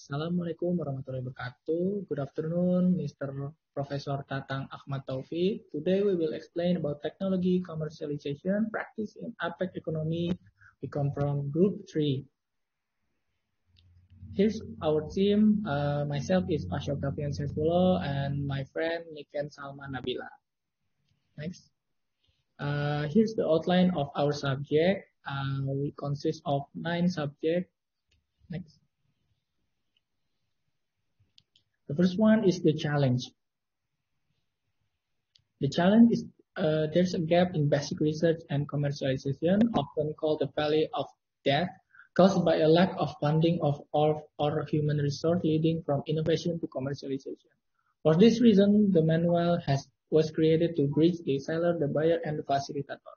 Assalamualaikum warahmatullahi wabarakatuh. Good afternoon, Mr. Professor Tatang, Akhmad, Taufik. Today we will explain about technology commercialization practice in APEC Economy. We come from Group 3. Here's our team. Myself is Pasha, Octavian, Saepuloh, and my friend Niken, Salma, Nabila. Next. Here's the outline of our subject. We consist of 9 subjects. Next. The first one is the challenge. The challenge is there's a gap in basic research and commercialization, often called the valley of death, caused by a lack of funding of all human resource leading from innovation to commercialization. For this reason, the manual was created to bridge the seller, the buyer, and the facilitator.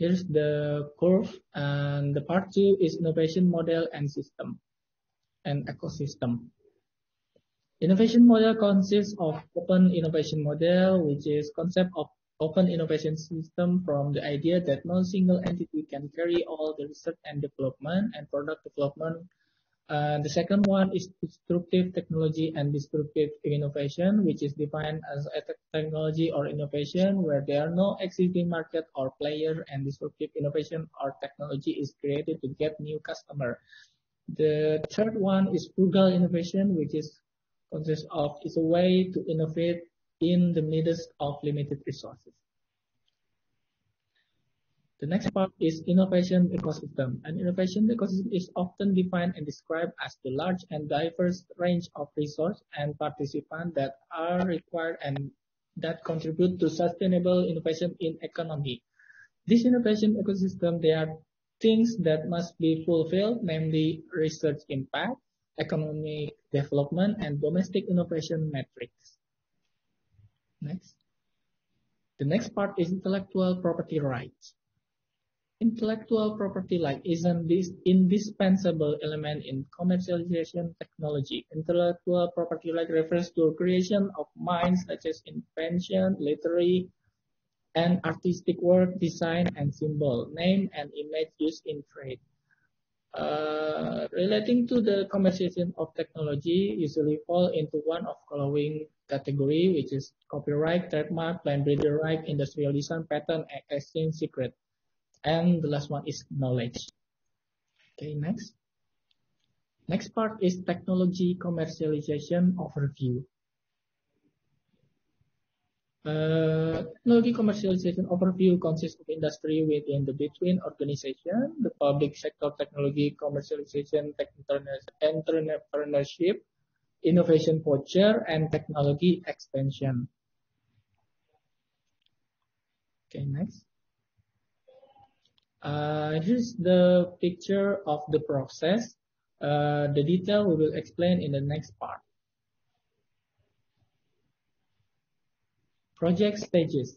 Here's the curve, and the part 2 is innovation model and system and ecosystem. Innovation model consists of open innovation model, which is concept of open innovation system from the idea that no single entity can carry all the research and development and product development. The second one is disruptive technology and disruptive innovation, which is defined as a technology or innovation where there are no existing market or player, and disruptive innovation or technology is created to get new customer. The third one is frugal innovation, which is a way to innovate in the midst of limited resources. The next part is innovation ecosystem. An innovation ecosystem is often defined and described as the large and diverse range of resources and participants that are required and that contribute to sustainable innovation in economy. This innovation ecosystem, there are things that must be fulfilled, namely research impact, economic development, and domestic innovation metrics. Next. The next part is intellectual property rights. Intellectual property right is an indispensable element in commercialization technology. Intellectual property right refers to creation of minds such as invention, literary, and artistic work, design, and symbol, name, and image used in trade. Relating to the commercialization of technology usually fall into one of following category, which is copyright, trademark, plant breeder right, industrial design, patent, and exchange secret. And the last one is knowledge. Okay, next. Next part is technology commercialization overview. Technology commercialization overview consists of industry within the between organization, the public sector technology commercialization, entrepreneurship, innovation voucher, and technology expansion. Okay, next. Here's the picture of the process. The detail we will explain in the next part. Project stages.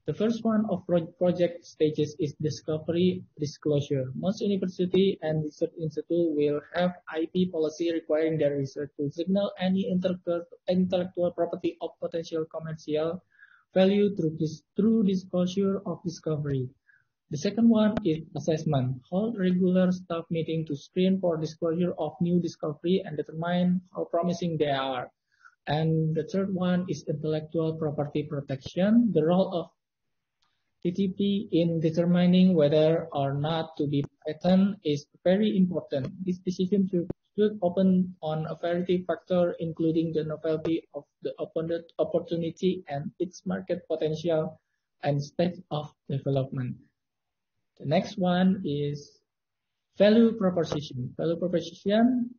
The first one of project stages is discovery disclosure. Most university and research institute will have IP policy requiring their research to signal any intellectual property of potential commercial value through disclosure of discovery. The second one is assessment. Hold regular staff meeting to screen for disclosure of new discovery and determine how promising they are. And the third one is intellectual property protection. The role of TTP in determining whether or not to be patent is very important. This decision should open on a variety of factors, including the novelty of the opportunity and its market potential and stage of development. The next one is value proposition. Value proposition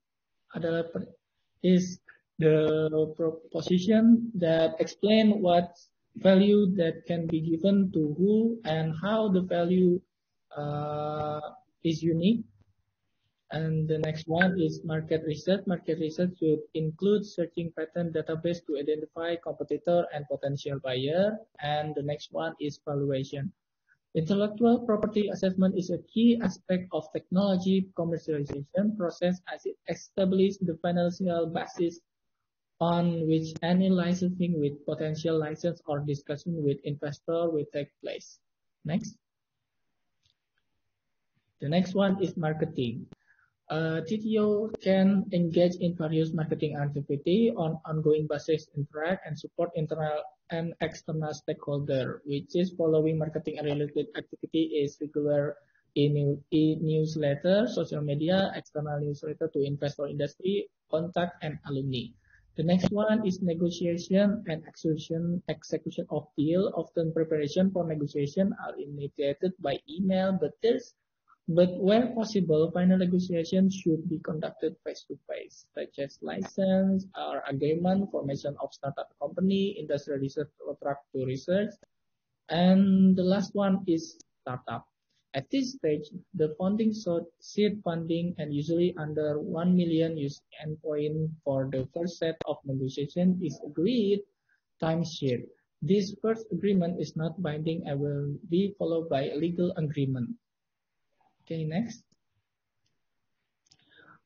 is the proposition that explain what value that can be given to who and how the value is unique. And the next one is market research. Market research should include searching patent database to identify competitor and potential buyer. And the next one is valuation. Intellectual property assessment is a key aspect of technology commercialization process as it establishes the financial basis on which any licensing with potential license or discussion with investor will take place. Next. The next one is marketing. TTO can engage in various marketing activity on ongoing basis, interact and support internal and external stakeholder, which is following marketing related activity is regular e-newsletter, social media, external newsletter to investor industry, contact and alumni. The next one is negotiation and execution of deal. Often preparation for negotiation are initiated by email, but where possible, final negotiations should be conducted face-to-face, such as license or agreement, formation of startup company, industrial research or track to research. And the last one is startup. At this stage, the funding sought seed funding and usually under 1 million endpoint for the first set of negotiation is agreed timeshare. This first agreement is not binding and will be followed by a legal agreement. Okay, next.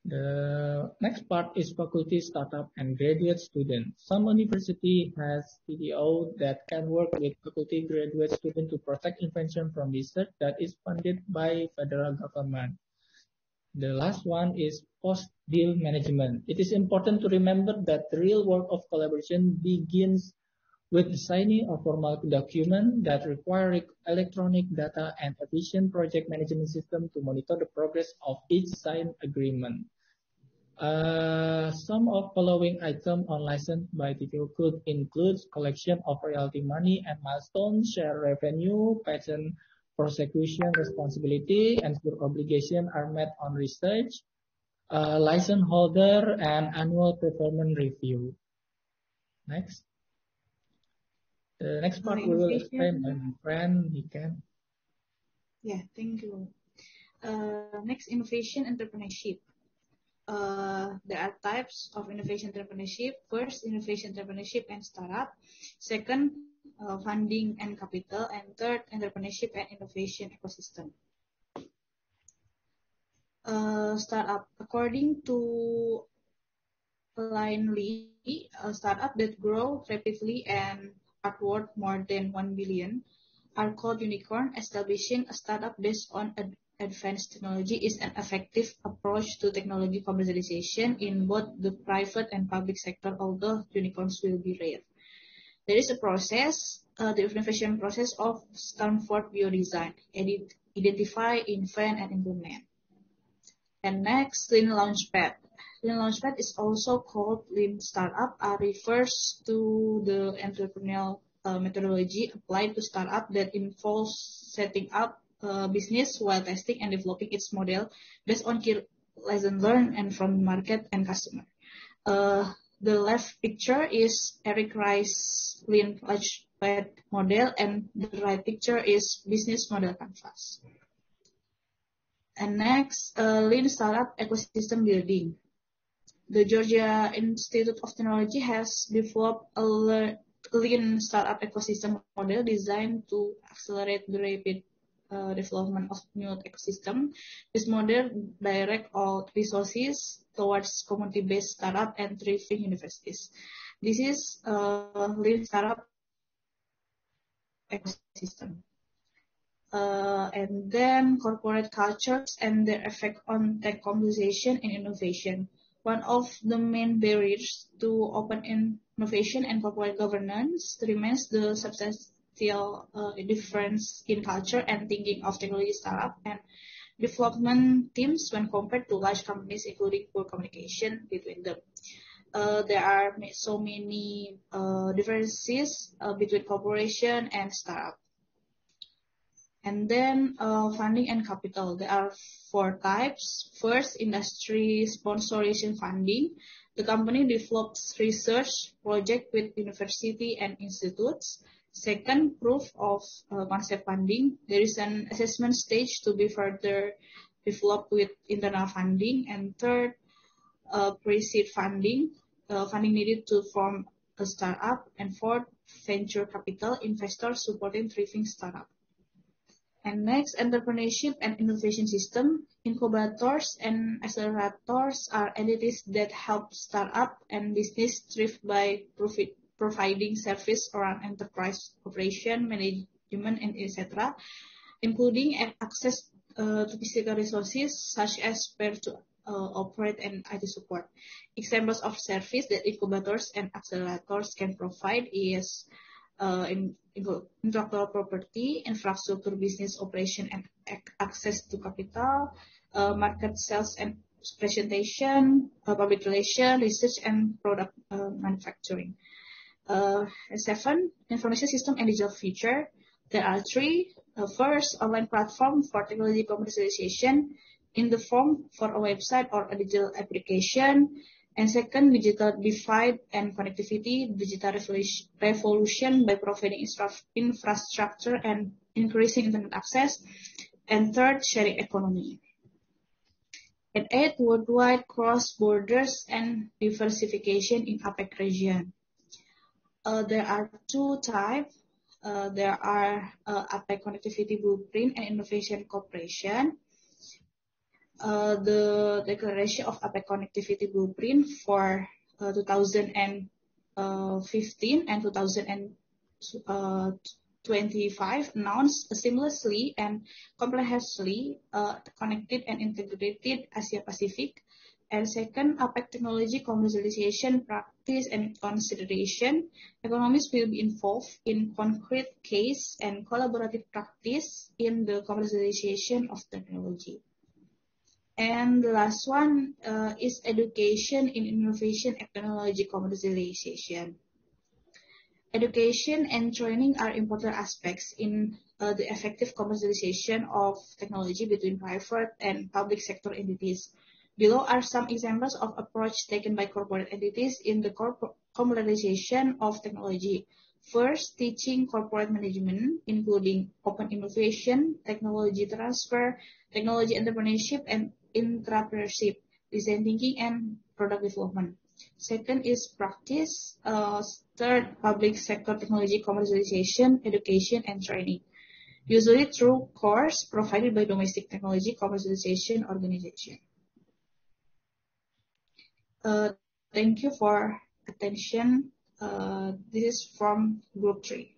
The next part is faculty, startup, and graduate students. Some university has TDO that can work with faculty graduate student to protect invention from research that is funded by federal government. The last one is post-deal management. It is important to remember that the real work of collaboration begins with the signing of formal document that require electronic data and efficient project management system to monitor the progress of each signed agreement. Some of following items on license by TTO could include collection of royalty money and milestones, share revenue, patent prosecution responsibility, and obligation are met on research, license holder, and annual performance review. Next. The next part we will explain by my friend Niken. Yeah, thank you. Next, innovation entrepreneurship. There are types of innovation entrepreneurship. First, innovation entrepreneurship and startup. Second, funding and capital. And third, entrepreneurship and innovation ecosystem. Startup. According to Linely, a startup that grow rapidly and are worth more than 1 billion are called unicorn. Establishing a startup based on advanced technology is an effective approach to technology commercialization in both the private and public sector, although unicorns will be rare. There is a process, the innovation process of Stanford Biodesign: identify, invent, and implement. And next, Lean Launchpad. Lean Launchpad is also called Lean Startup, refers to the entrepreneurial methodology applied to startup that involves setting up business while testing and developing its model based on key lessons learned and from market and customer. The left picture is Eric Rice's Lean Launchpad model, and the right picture is business model canvas. And next, Lean Startup Ecosystem Building. The Georgia Institute of Technology has developed a Lean Startup Ecosystem model designed to accelerate the rapid development of new ecosystem. This model directs all resources towards community-based startup and thriving universities. This is Lean Startup Ecosystem. And then corporate cultures and their effect on tech commercialization and innovation. One of the main barriers to open innovation and corporate governance remains the substantial difference in culture and thinking of technology startup and development teams when compared to large companies, including poor communication between them. There are so many differences between corporation and startup. And then funding and capital. There are 4 types. First, industry sponsoration funding. The company develops research project with university and institutes. Second, proof of concept funding. There is an assessment stage to be further developed with internal funding. And third, pre-seed funding. Funding needed to form a startup. And fourth, venture capital, investors supporting thriving startup. And next, entrepreneurship and innovation system. Incubators and accelerators are entities that help startup and business thrive by providing service around enterprise operation, management, and etc., including access to physical resources such as operate, and IT support. Examples of service that incubators and accelerators can provide is intellectual property, infrastructure, business operation, and access to capital, market sales and presentation, public relations, research, and product manufacturing. 7. Information system and digital future. There are 3. First, online platform for technology commercialization in the form for a website or a digital application. And second, digital divide and connectivity, digital revolution by providing infrastructure and increasing internet access. And third, sharing economy. And 8, worldwide cross borders and diversification in APEC region. There are 2 types. There are APEC Connectivity Blueprint and Innovation Cooperation. The declaration of APEC Connectivity Blueprint for 2015 and 2025 announced a seamlessly and comprehensively connected and integrated Asia Pacific. And second, APEC technology commercialization practice and consideration. Economies will be involved in concrete case and collaborative practice in the commercialization of technology. And the last one is education in innovation and technology commercialization. Education and training are important aspects in the effective commercialization of technology between private and public sector entities. Below are some examples of approach taken by corporate entities in the commercialization of technology. First, teaching corporate management, including open innovation, technology transfer, technology entrepreneurship, and intrapreneurship, design thinking, and product development. Second is practice. Third, public sector technology commercialization, education, and training, usually through course provided by domestic technology commercialization organization. Thank you for attention. This is from group 3.